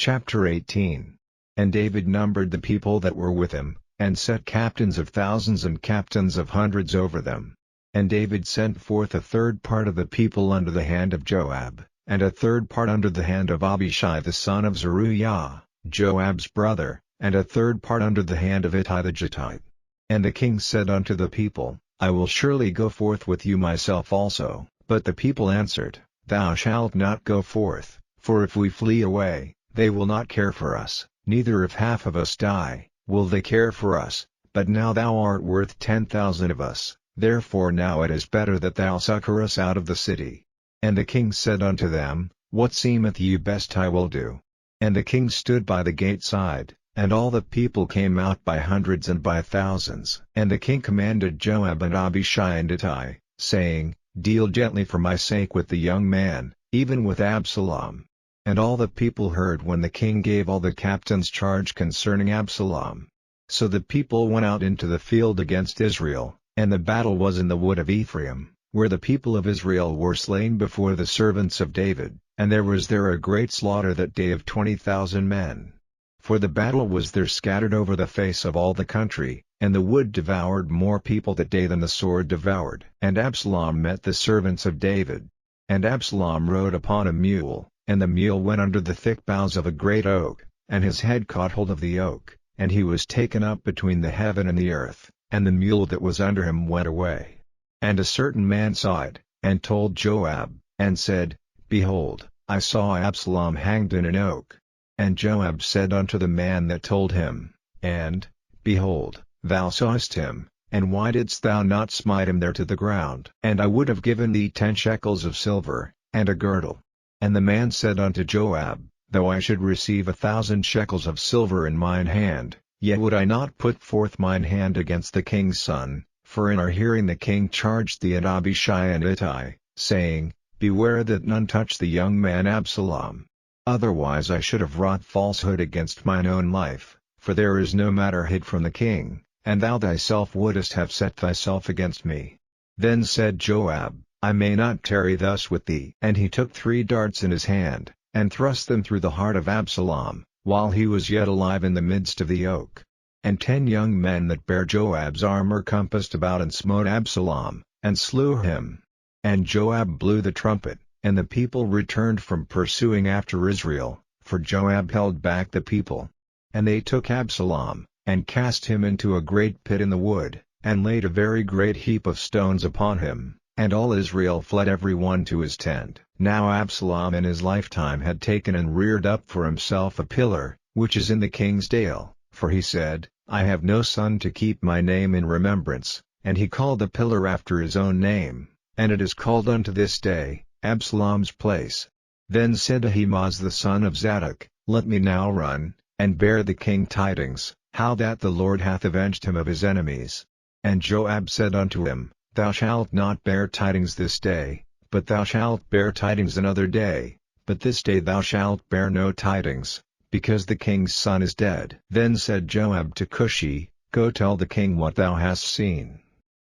Chapter 18. And David numbered the people that were with him, and set captains of thousands and captains of hundreds over them. And David sent forth a third part of the people under the hand of Joab, and a third part under the hand of Abishai the son of Zeruiah, Joab's brother, and a third part under the hand of Ittai the Gittite. And the king said unto the people, I will surely go forth with you myself also. But the people answered, Thou shalt not go forth, for if we flee away, they will not care for us, neither if half of us die, will they care for us, but now thou art worth 10,000 of us, therefore now it is better that thou succor us out of the city. And the king said unto them, What seemeth you best I will do. And the king stood by the gate side, and all the people came out by hundreds and by thousands. And the king commanded Joab and Abishai and Ittai, saying, Deal gently for my sake with the young man, even with Absalom. And all the people heard when the king gave all the captains charge concerning Absalom. So the people went out into the field against Israel, and the battle was in the wood of Ephraim, where the people of Israel were slain before the servants of David, and there was there a great slaughter that day of 20,000 men. For the battle was there scattered over the face of all the country, and the wood devoured more people that day than the sword devoured. And Absalom met the servants of David. And Absalom rode upon a mule, and the mule went under the thick boughs of a great oak, and his head caught hold of the oak, and he was taken up between the heaven and the earth, and the mule that was under him went away. And a certain man saw it, and told Joab, and said, Behold, I saw Absalom hanged in an oak. And Joab said unto the man that told him, And, behold, thou sawest him, and why didst thou not smite him there to the ground? And I would have given thee 10 shekels of silver, and a girdle. And the man said unto Joab, Though I should receive 1,000 shekels of silver in mine hand, yet would I not put forth mine hand against the king's son, for in our hearing the king charged thee and Abishai and Ittai, saying, Beware that none touch the young man Absalom. Otherwise I should have wrought falsehood against mine own life, for there is no matter hid from the king, and thou thyself wouldest have set thyself against me. Then said Joab, I may not tarry thus with thee. And he took 3 darts in his hand, and thrust them through the heart of Absalom, while he was yet alive in the midst of the oak. And 10 young men that bare Joab's armor compassed about and smote Absalom, and slew him. And Joab blew the trumpet, and the people returned from pursuing after Israel, for Joab held back the people. And they took Absalom, and cast him into a great pit in the wood, and laid a very great heap of stones upon him. And all Israel fled every one to his tent. Now Absalom in his lifetime had taken and reared up for himself a pillar, which is in the king's dale, for he said, I have no son to keep my name in remembrance, and he called the pillar after his own name, and it is called unto this day, Absalom's place. Then said Ahimaaz the son of Zadok, Let me now run, and bear the king tidings, how that the Lord hath avenged him of his enemies. And Joab said unto him, Thou shalt not bear tidings this day, but thou shalt bear tidings another day, but this day thou shalt bear no tidings, because the king's son is dead. Then said Joab to Cushi, Go tell the king what thou hast seen.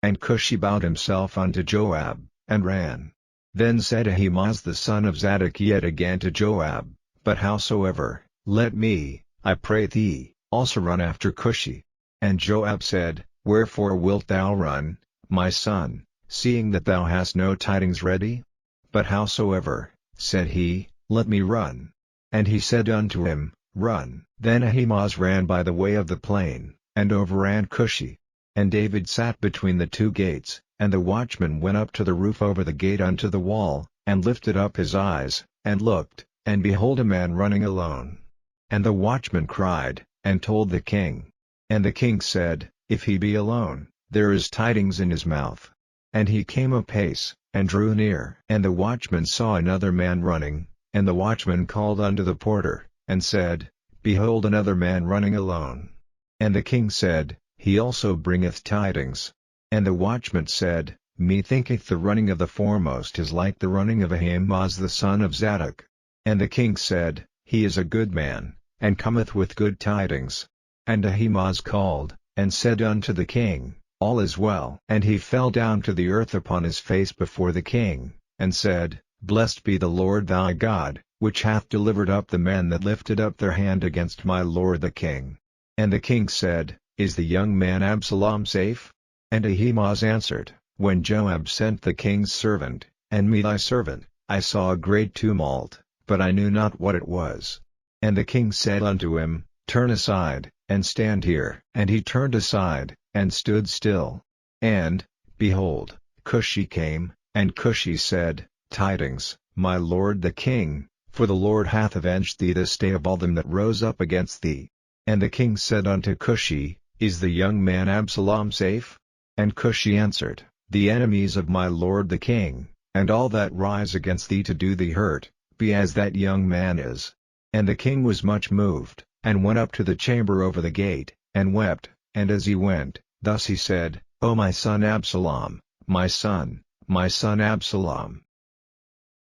And Cushi bowed himself unto Joab, and ran. Then said Ahimaaz the son of Zadok yet again to Joab, But howsoever, let me, I pray thee, also run after Cushi. And Joab said, Wherefore wilt thou run, my son, seeing that thou hast no tidings ready? But howsoever, said he, let me run. And he said unto him, Run. Then Ahimaaz ran by the way of the plain, and overran Cushi. And David sat between the 2 gates, and the watchman went up to the roof over the gate unto the wall, and lifted up his eyes, and looked, and behold a man running alone. And the watchman cried, and told the king. And the king said, If he be alone, there is tidings in his mouth. And he came apace, and drew near. And the watchman saw another man running, and the watchman called unto the porter, and said, Behold another man running alone. And the king said, He also bringeth tidings. And the watchman said, Methinketh the running of the foremost is like the running of Ahimaaz the son of Zadok. And the king said, He is a good man, and cometh with good tidings. And Ahimaaz called, and said unto the king, All is well. And he fell down to the earth upon his face before the king, and said, Blessed be the Lord thy God, which hath delivered up the men that lifted up their hand against my lord the king? And the king said, Is the young man Absalom safe? And Ahimaaz answered, When Joab sent the king's servant, and me thy servant, I saw a great tumult, but I knew not what it was. And the king said unto him, Turn aside, and stand here. And he turned aside, and stood still. And, behold, Cushi came, and Cushi said, Tidings, my lord the king, for the Lord hath avenged thee this day of all them that rose up against thee. And the king said unto Cushi, Is the young man Absalom safe? And Cushi answered, The enemies of my lord the king, and all that rise against thee to do thee hurt, be as that young man is. And the king was much moved, and went up to the chamber over the gate, and wept, and as he went, thus he said, O my son Absalom, my son Absalom.